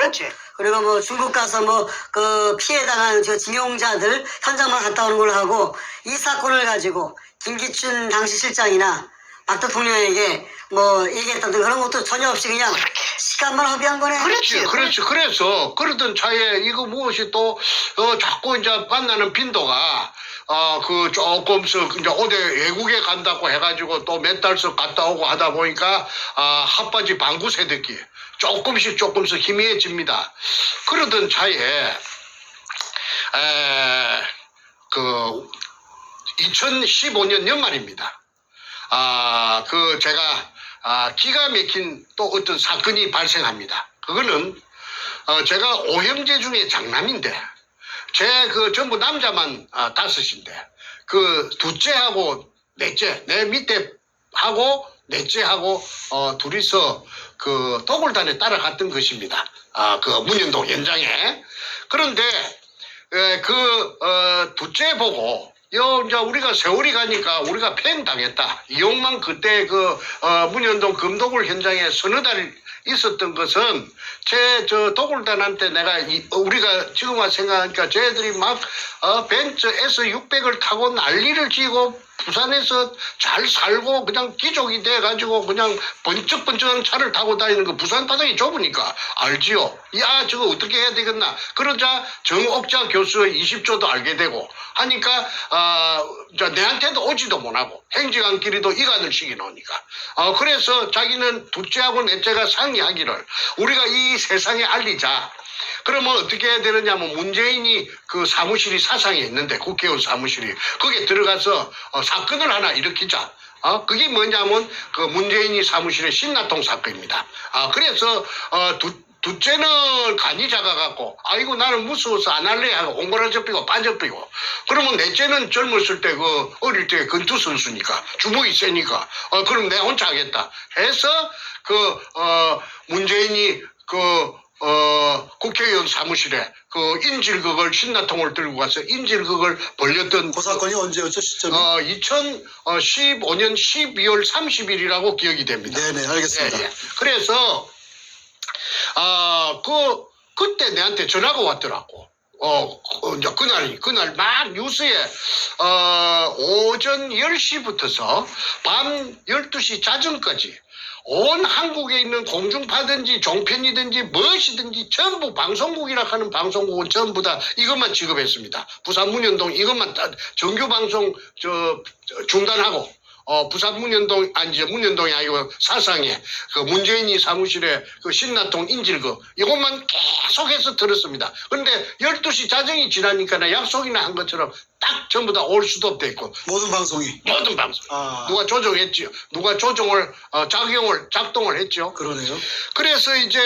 그리고 뭐 중국 가서 뭐 그 피해당한 저 징용자들 현장만 갔다 오는 걸로 하고 이 사건을 가지고 김기춘 당시 실장이나 박 대통령에게 뭐 얘기했다든 그런 것도 전혀 없이 그냥 시간만 허비한 거네. 그렇지. 그래서 그러던 차에 이거 무엇이 또 자꾸 이제 만나는 빈도가 그 조금씩 이제 어디 외국에 간다고 해가지고 또 몇 달씩 갔다 오고 하다 보니까 핫바지 방구 새듣기 조금씩 희미해집니다. 그러던 차에 그 2015년 연말입니다. 그 제가 기가 막힌 또 어떤 사건이 발생합니다. 그거는 제가 오형제 중에 장남인데 제 그 전부 남자만 5인데 그 둘째하고 넷째 내 밑에 하고 넷째하고 둘이서 그 도굴단에 따라갔던 것입니다. 그 문현동 현장에. 그런데 둘째 보고 이제 우리가 세월이 가니까 우리가 팽당했다. 이용만 그때 그 문현동 금도굴 현장에 서너 달 있었던 것은 저 도굴단한테 내가 우리가 지금 와 생각하니까 쟤들이 막 벤츠 S600을 타고 난리를 치고 부산에서 잘 살고 그냥 귀족이 돼가지고 그냥 번쩍번쩍한 차를 타고 다니는 거 부산 바닥이 좁으니까 알지요. 야 저거 어떻게 해야 되겠나. 그러자 정옥자 교수의 20조도 알게 되고 하니까 내한테도 오지도 못하고 행정안끼리도 이간을 시켜놓으니까 그래서 자기는 둘째하고 넷째가 상의하기를 우리가 이 세상에 알리자. 그러면 어떻게 해야 되느냐면 문재인이 그 사무실이 사상에 있는데 국회의원 사무실이 거기에 들어가서 사건을 하나 일으키자. 그게 뭐냐면 그 문재인이 사무실의 신나통 사건입니다. 그래서 둘째는 간이 작아갖고 아이고 나는 무서워서 안 할래 하고 옹골아져삐고 빠져삐고 그러면 넷째는 젊었을 때 그 어릴 때 권투 선수니까 주먹이 세니까 그럼 내가 혼자 하겠다 해서 문재인이 국회의원 사무실에 그 인질극을 신나통을 들고 가서 인질극을 벌렸던 그 사건이 언제였죠, 시점이? 2015년 12월 30일이라고 기억이 됩니다. 네네, 알겠습니다. 예. 그래서 그때 내한테 전화가 왔더라고. 이제 그날 막 뉴스에 오전 10시부터서 밤 12시 자정까지 온 한국에 있는 공중파든지 종편이든지 무엇이든지 전부 방송국이라 하는 방송국은 전부 다 이것만 지급했습니다. 부산 문현동 이것만 정규 방송 중단하고 부산 문현동이 아니고 사상에 그 문재인이 사무실에 그 신나통 인질극 이것만 계속해서 들었습니다. 그런데 12시 자정이 지나니까 약속이나 한 것처럼 딱 전부 다 올 수도 없다 있고 모든 방송이. 누가 조정했지요. 누가 조정을 작동을 했죠. 그러네요. 그래서 이제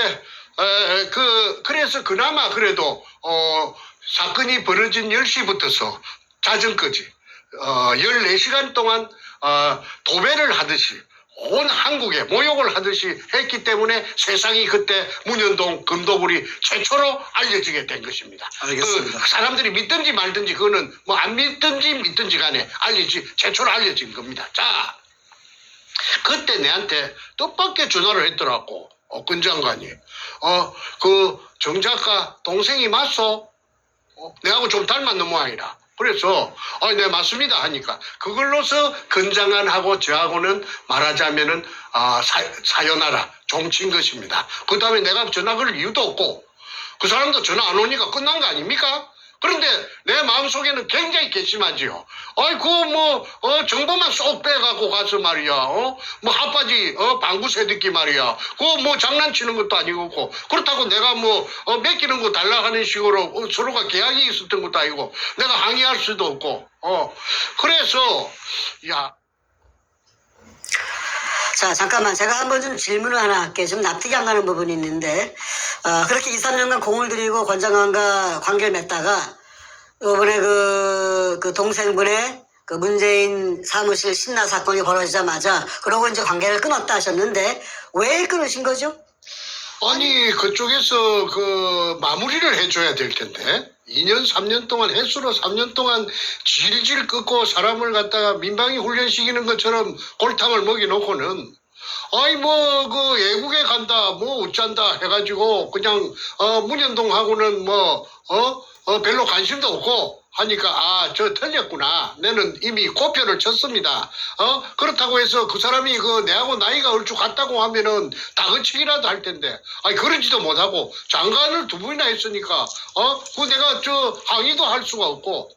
그래서 그나마 그래도 사건이 벌어진 10시부터서 자정까지 14시간 동안 도배를 하듯이 온 한국에 모욕을 하듯이 했기 때문에 세상이 그때 문현동 금도굴이 최초로 알려지게 된 것입니다. 알겠습니다. 사람들이 믿든지 말든지 그거는 뭐 안 믿든지 간에 최초로 알려진 겁니다. 자, 그때 내한테 뜻밖의 전화를 했더라고. 권 장관이. 정 작가 동생이 맞소? 내하고 좀 닮았는 모양이라. 그래서 네 맞습니다 하니까 그걸로서 건장한하고 저하고는 말하자면은 사연하라 좀 친 것입니다. 그 다음에 내가 전화 걸 이유도 없고 그 사람도 전화 안 오니까 끝난 거 아닙니까? 그런데 내 마음속에는 굉장히 괘씸하지요. 정보만 쏙 빼갖고 가서 말이야. 핫바지, 방구 새듣기 말이야. 장난치는 것도 아니고. 그렇다고 내가 맡기는 거 달라 하는 식으로 서로가 계약이 있었던 것도 아니고. 내가 항의할 수도 없고. 그래서, 자, 잠깐만. 제가 한번 좀 질문을 하나 할게요. 좀 납득이 안 가는 부분이 있는데, 그렇게 2, 3년간 공을 들이고 권 장관과 관계를 맺다가, 이번에 그 동생분의 그 문재인 사무실 신나 사건이 벌어지자마자, 그러고 이제 관계를 끊었다 하셨는데, 왜 끊으신 거죠? 아니, 그쪽에서 마무리를 해줘야 될 텐데. 2년, 3년 동안, 횟수로 3년 동안 질질 끄고 사람을 갖다가 민방위 훈련시키는 것처럼 골탕을 먹여놓고는, 외국에 간다, 어쩐다 해가지고 그냥 문현동하고는 별로 관심도 없고 하니까 저 틀렸구나. 나는 이미 고표를 쳤습니다. 그렇다고 해서 그 사람이 내하고 나이가 얼추 같다고 하면은 다그치기라도 할 텐데 그러지도 못하고 장관을 2번이나 했으니까 내가 항의도 할 수가 없고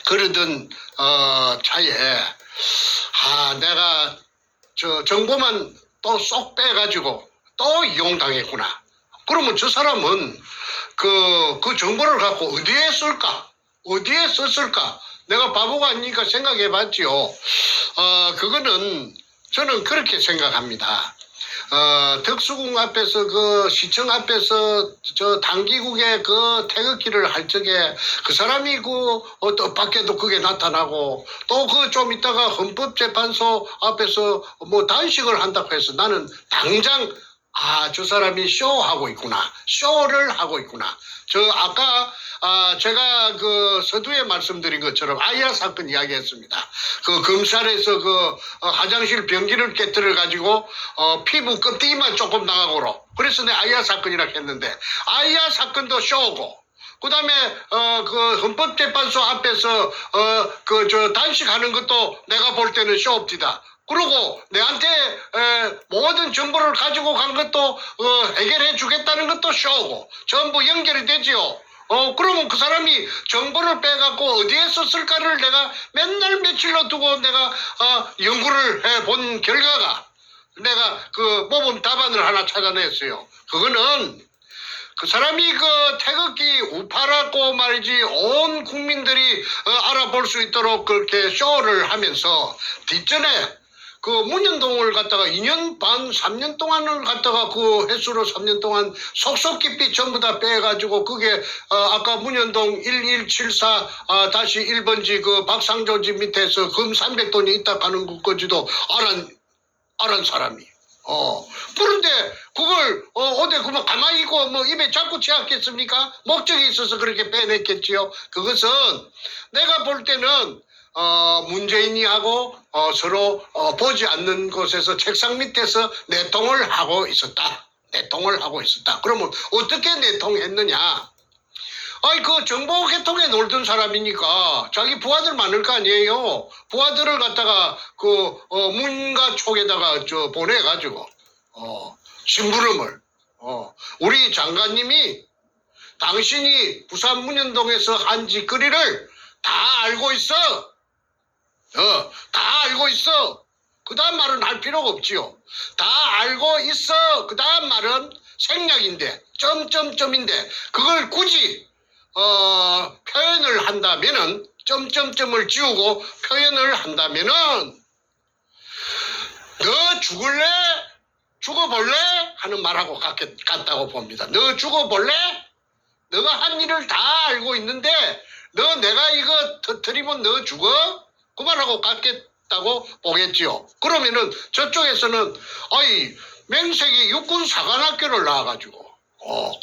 그러던 차에 내가 정보만 또 쏙 빼가지고 또 이용당했구나. 그러면 저 사람은 그 정보를 갖고 어디에 쓸까? 어디에 썼을까? 내가 바보가 아니니까 생각해 봤지요. 그거는 저는 그렇게 생각합니다. 덕수궁 앞에서 시청 앞에서 당기국의 태극기를 할 적에 그 사람이 뜻밖에도 그게 나타나고 또 좀 있다가 헌법재판소 앞에서 단식을 한다고 해서 나는 당장 저 사람이 쇼하고 있구나. 쇼를 하고 있구나. 아까 제가 서두에 말씀드린 것처럼 아이야 사건 이야기했습니다. 검찰에서 화장실 변기를 깨뜨려 가지고 피부 껍데기만 조금 나가고로. 그래서 내 아이야 사건이라고 했는데 아이야 사건도 쇼고. 그다음에 헌법재판소 앞에서 단식하는 것도 내가 볼 때는 쇼업디다. 그리고 내한테 모든 정보를 가지고 간 것도 해결해 주겠다는 것도 쇼고 전부 연결이 되지요. 그러면 그 사람이 정보를 빼갖고 어디에 썼을까를 내가 맨날 며칠로 두고 내가 연구를 해본 결과가 내가 모범 답안을 하나 찾아냈어요. 그거는 그 사람이 태극기 우파라고 말이지 온 국민들이 알아볼 수 있도록 그렇게 쇼를 하면서 뒷전에 문현동을 갖다가 2년 반, 3년 동안을 갖다가 횟수로 3년 동안 속속 깊이 전부 다 빼가지고 그게 아까 문현동 1174-1번지 박상조 집 밑에서 금 300돈이 있다 가는 것까지도 알은 사람이. 그런데 그걸 어디 그만 가만히 있고 입에 자꾸 채웠겠습니까? 목적이 있어서 그렇게 빼냈겠지요. 그것은 내가 볼 때는 문재인이하고 서로 보지 않는 곳에서 책상 밑에서 내통을 하고 있었다. 내통을 하고 있었다. 그러면 어떻게 내통했느냐? 정보개통에 놀던 사람이니까 자기 부하들 많을 거 아니에요. 부하들을 갖다가 문가 촉에다가 보내가지고 심부름을 우리 장관님이 당신이 부산 문현동에서 한 짓거리를 다 알고 있어. 다 알고 있어. 그 다음 말은 할 필요가 없지요. 다 알고 있어. 그 다음 말은 생략인데 점점점인데 그걸 굳이 표현을 한다면은 점점점을 지우고 표현을 한다면은 너 죽을래? 죽어볼래? 하는 말하고 같다고 봅니다. 너 죽어볼래? 너가 한 일을 다 알고 있는데 너 내가 이거 터뜨리면 너 죽어? 그 말하고 같겠다고 보겠지요. 그러면은 저쪽에서는 맹색이 육군사관학교를 나와가지고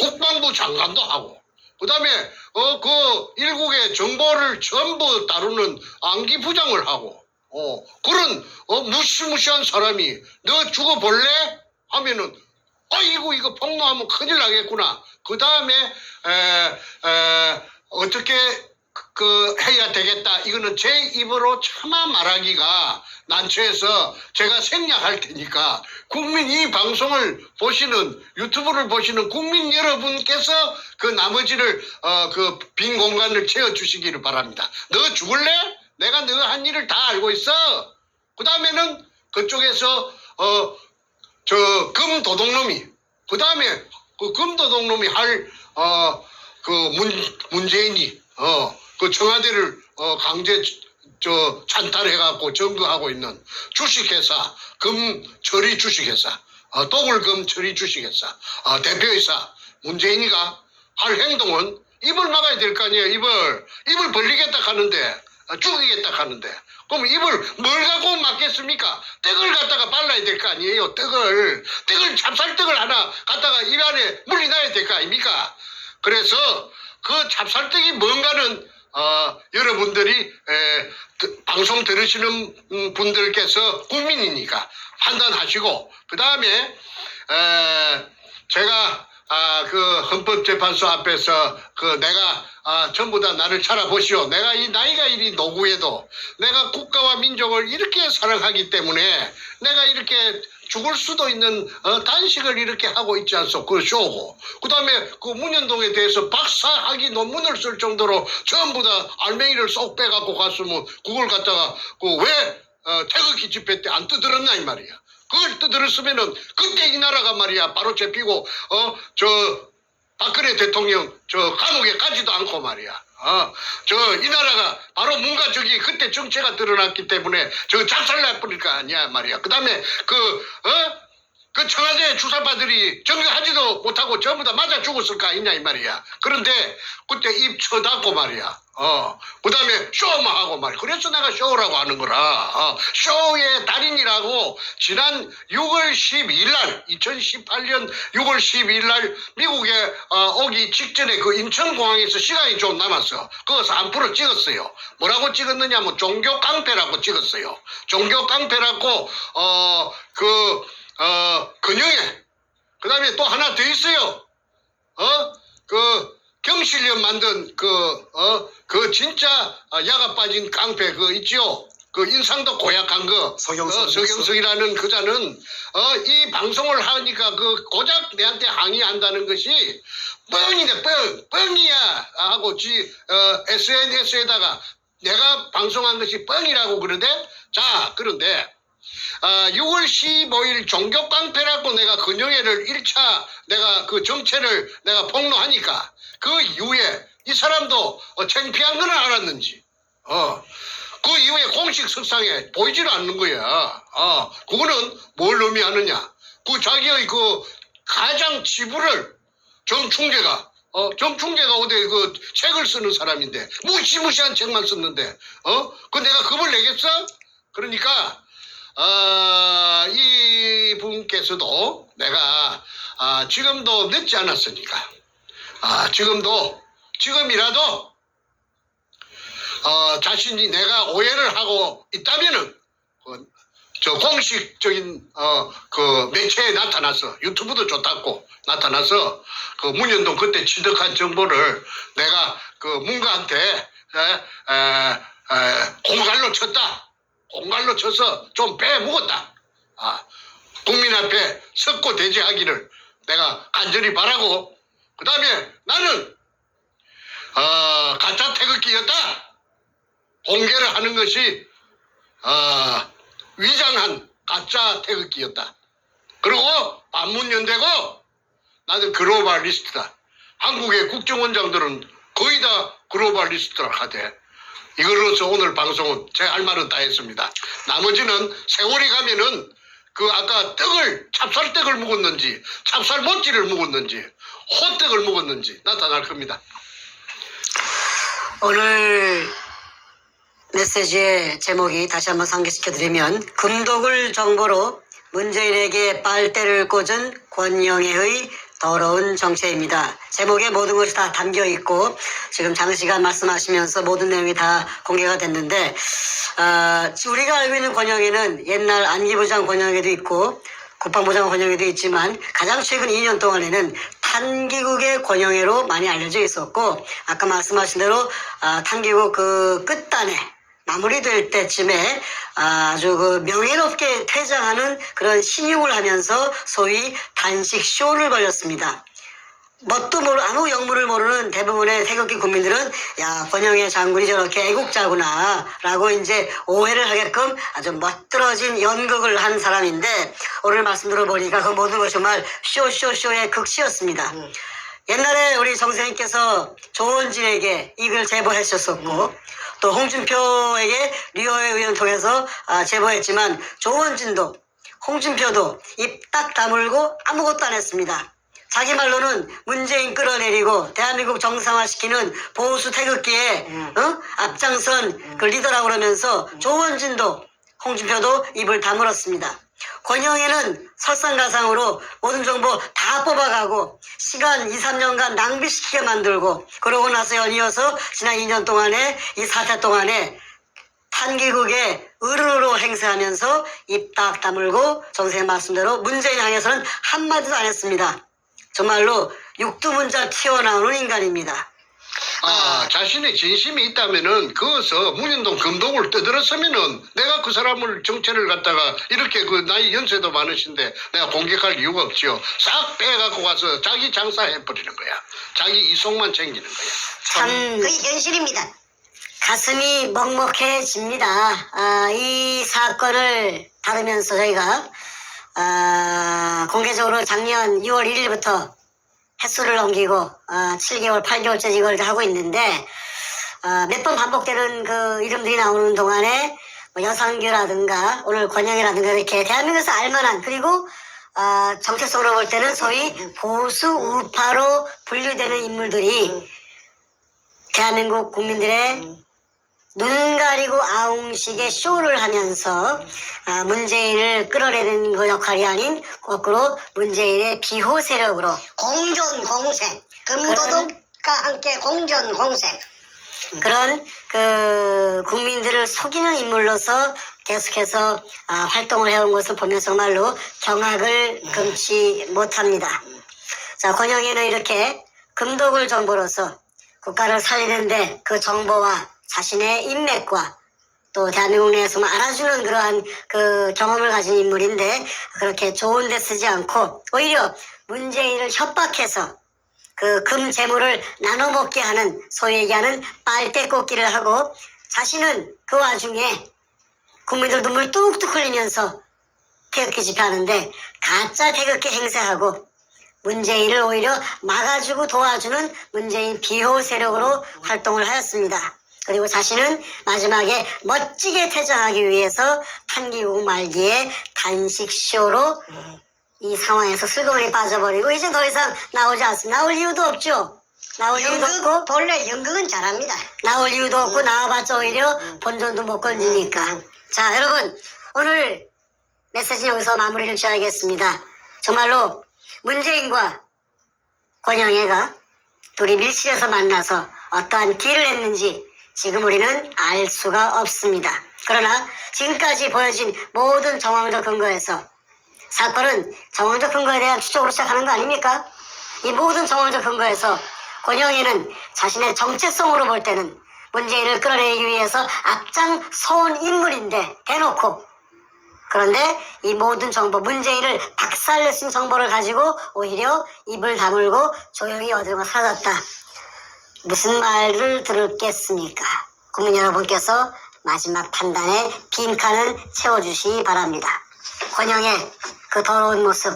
국방부 장관도 하고 그 다음에 일국의 정보를 전부 다루는 안기부장을 하고 그런 무시무시한 사람이 너 죽어볼래? 하면은 이거 폭로하면 큰일 나겠구나. 그 다음에 어떻게 해야 되겠다. 이거는 제 입으로 차마 말하기가 난처해서 제가 생략할 테니까 국민 이 방송을 보시는 유튜브를 보시는 국민 여러분께서 나머지를 빈 공간을 채워주시기를 바랍니다. 너 죽을래? 내가 너 한 일을 다 알고 있어. 그 다음에는 그쪽에서 금도둑놈이 그 다음에 금도둑놈이 할 문재인이 청와대를 강제 찬탈해갖고 점거하고 있는 주식회사 금처리 주식회사 도굴금 처리 주식회사 대표이사 문재인이가 할 행동은 입을 막아야 될 거 아니에요. 입을 벌리겠다 하는데 죽이겠다 하는데 그럼 입을 뭘 갖고 막겠습니까? 떡을 갖다가 발라야 될 거 아니에요. 떡을 찹쌀떡을 하나 갖다가 입 안에 물이 나야 될 거 아닙니까? 그래서 그 찹쌀떡이 뭔가는 여러분들이 방송 들으시는 분들께서 국민이니까 판단하시고 그 다음에 제가 그 헌법재판소 앞에서 내가 전부 다 나를 찾아보시오. 내가 이 나이가 이리 노구해도 내가 국가와 민족을 이렇게 사랑하기 때문에 내가 이렇게 죽을 수도 있는 단식을 이렇게 하고 있지 않소. 그 쇼고. 그 다음에 그 문현동에 대해서 박사학위 논문을 쓸 정도로 전부 다 알맹이를 쏙 빼갖고 갔으면 그걸 갖다가 왜 태극기 집회 때 안 뜯어졌나 이 말이야. 그걸 뜯어졌으면은 그때 이 나라가 말이야 바로 잡히고 박근혜 대통령 감옥에 가지도 않고 말이야. 이 나라가 바로 뭔가 그때 정체가 드러났기 때문에 작살날 뻔일 거 아니야 말이야. 그 다음에 그 청와대 주사파들이 정리하지도 못하고 전부 다 맞아 죽었을 거 아니냐 이 말이야. 그런데 그때 입 쳐닫고 말이야. 그 다음에 쇼만 하고 말이야. 그래서 내가 쇼라고 하는 거라. 쇼의 달인이라고 지난 6월 12일 날 2018년 6월 12일 날 미국에 오기 직전에 그 인천공항에서 시간이 좀 남았어. 그거 한 프로 찍었어요. 뭐라고 찍었느냐면 종교 깡패라고 찍었어요. 종교 깡패라고 근영애. 그 다음에 또 하나 더 있어요. 경실련 만든 진짜 야가 빠진 깡패 있지요. 인상도 고약한 서경석이라는 그자는 이 방송을 하니까 고작 내한테 항의한다는 것이 뻥이야 하고 SNS에다가 내가 방송한 것이 뻥이라고 그러대. 자, 그런데 6월 15일 종교깡패라고 내가 근영애를 1차 내가 그 정체를 내가 폭로하니까 그 이후에 이 사람도 창피한 건 알았는지 그 이후에 공식 석상에 보이질 않는 거야. 그거는 뭘 의미하느냐. 자기의 가장 지부를 정충재가 어디 책을 쓰는 사람인데 무시무시한 책만 썼는데 내가 겁을 내겠어? 그러니까 이 분께서도 내가 지금도 늦지 않았으니까 지금이라도 자신이 내가 오해를 하고 있다면은 공식적인 매체에 나타나서 유튜브도 좋다고 나타나서 문현동 그때 취득한 정보를 내가 문가한테 공갈로 쳐서 좀 빼먹었다. 국민 앞에 석고 대지하기를 내가 간절히 바라고 그 다음에 나는 가짜 태극기였다. 공개를 하는 것이 위장한 가짜 태극기였다. 그리고 반문연대고 나는 글로벌리스트다. 한국의 국정원장들은 거의 다 글로벌리스트라 하대. 이걸로서 오늘 방송은 제 할 말은 다 했습니다. 나머지는 세월이 가면은 아까 찹쌀떡을 묵었는지 찹쌀모찌를 묵었는지 호떡을 묵었는지 나타날 겁니다. 오늘 메시지의 제목이 다시 한번 상기시켜드리면 금독을 정보로 문재인에게 빨대를 꽂은 권영애의 더러운 정체입니다. 제목에 모든 것이 다 담겨 있고 지금 장시간 말씀하시면서 모든 내용이 다 공개가 됐는데 우리가 알고 있는 권영애는 옛날 안기부장 권영애도 있고 국방부장 권영애도 있지만 가장 최근 2년 동안에는 탄기국의 권영애로 많이 알려져 있었고 아까 말씀하신 대로 탄기국 끝단에 마무리될 때쯤에 아주 명예롭게 퇴장하는 그런 신용을 하면서 소위 단식 쇼를 벌였습니다. 뭣도 모르 아무 영문을 모르는 대부분의 태극기 국민들은 야 권영애 장군이 저렇게 애국자구나 라고 이제 오해를 하게끔 아주 멋들어진 연극을 한 사람인데 오늘 말씀 들어보니까 그 모든 것이 정말 쇼의 극치였습니다. 옛날에 우리 정 선생님께서 조원진에게 이걸 제보하셨었고 또 홍준표에게 류호의 의원 통해서 제보했지만 조원진도 홍준표도 입 딱 다물고 아무것도 안 했습니다. 자기 말로는 문재인 끌어내리고 대한민국 정상화시키는 보수 태극기에 앞장선 그 리더라고 그러면서 조원진도 홍준표도 입을 다물었습니다. 권영애는 설상가상으로 모든 정보 다 뽑아가고 시간 2, 3년간 낭비시키게 만들고 그러고 나서 연이어서 지난 2년 동안에 이 사태 동안에 탄기국의 어른으로 행세하면서 입 딱 다물고 정세의 말씀대로 문재인 향해서는 한마디도 안 했습니다. 정말로 육두문자 튀어나오는 인간입니다. 자신의 진심이 있다면은 그어서 문인동 금독을 떠들었으면은 내가 그 사람을 정체를 갖다가 이렇게 그 나이 연세도 많으신데 내가 공격할 이유가 없지요. 싹 빼갖고 가서 자기 장사해버리는 거야. 자기 이속만 챙기는 거야. 참 그게 현실입니다. 가슴이 먹먹해집니다. 이 사건을 다루면서 저희가 공개적으로 작년 6월 1일부터 횟수를 넘기고 7개월, 8개월째 이걸 하고 있는데 몇 번 반복되는 그 이름들이 나오는 동안에 뭐 여상규라든가 오늘 권영이라든가 이렇게 대한민국에서 알만한 그리고 정체성으로 볼 때는 소위 보수 우파로 분류되는 인물들이 대한민국 국민들의 눈 가리고 아웅식의 쇼를 하면서 문재인을 끌어내는 그 역할이 아닌 거꾸로 문재인의 비호 세력으로 공존공생. 금도덕과 함께 공존공생. 그런 그 국민들을 속이는 인물로서 계속해서 활동을 해온 것을 보면 정말로 경악을 금치 못합니다. 자, 권영애는 이렇게 금독을 정보로서 국가를 살리는데 그 정보와 자신의 인맥과 또 대한민국 내에서만 알아주는 그러한 그 경험을 가진 인물인데 그렇게 좋은 데 쓰지 않고 오히려 문재인을 협박해서 그 금 재물을 나눠 먹게 하는 소위 얘기하는 빨대 꽂기를 하고 자신은 그 와중에 국민들 눈물 뚝뚝 흘리면서 태극기 집회하는데 가짜 태극기 행세하고 문재인을 오히려 막아주고 도와주는 문재인 비호 세력으로 활동을 하였습니다. 그리고 자신은 마지막에 멋지게 퇴장하기 위해서 탄기국 말기에 단식쇼로 이 상황에서 슬그머니 빠져버리고 이제 더 이상 나오지 않습니다. 나올 이유도 없죠. 나올 이유도 없고 본래 연극은 잘합니다. 나올 이유도 없고 나와봤자 오히려 본전도 못 건지니까. 자, 여러분 오늘 메시지는 여기서 마무리를 지어야겠습니다. 정말로 문재인과 권영애가 둘이 밀실에서 만나서 어떠한 딜을 했는지 지금 우리는 알 수가 없습니다. 그러나 지금까지 보여진 모든 정황적 근거에서 사건은 정황적 근거에 대한 추적으로 시작하는 거 아닙니까? 이 모든 정황적 근거에서 권영애는 자신의 정체성으로 볼 때는 문재인을 끌어내기 위해서 앞장서온 인물인데 대놓고 그런데 이 모든 정보 문재인을 박살낼 수 있는 정보를 가지고 오히려 입을 다물고 조용히 어디론가 사라졌다. 무슨 말을 들었겠습니까? 국민 여러분께서 마지막 판단에 빈칸은 채워주시기 바랍니다. 권영의 그 더러운 모습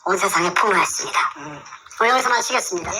온 세상에 폭로했습니다. 오늘 여기서 마치겠습니다.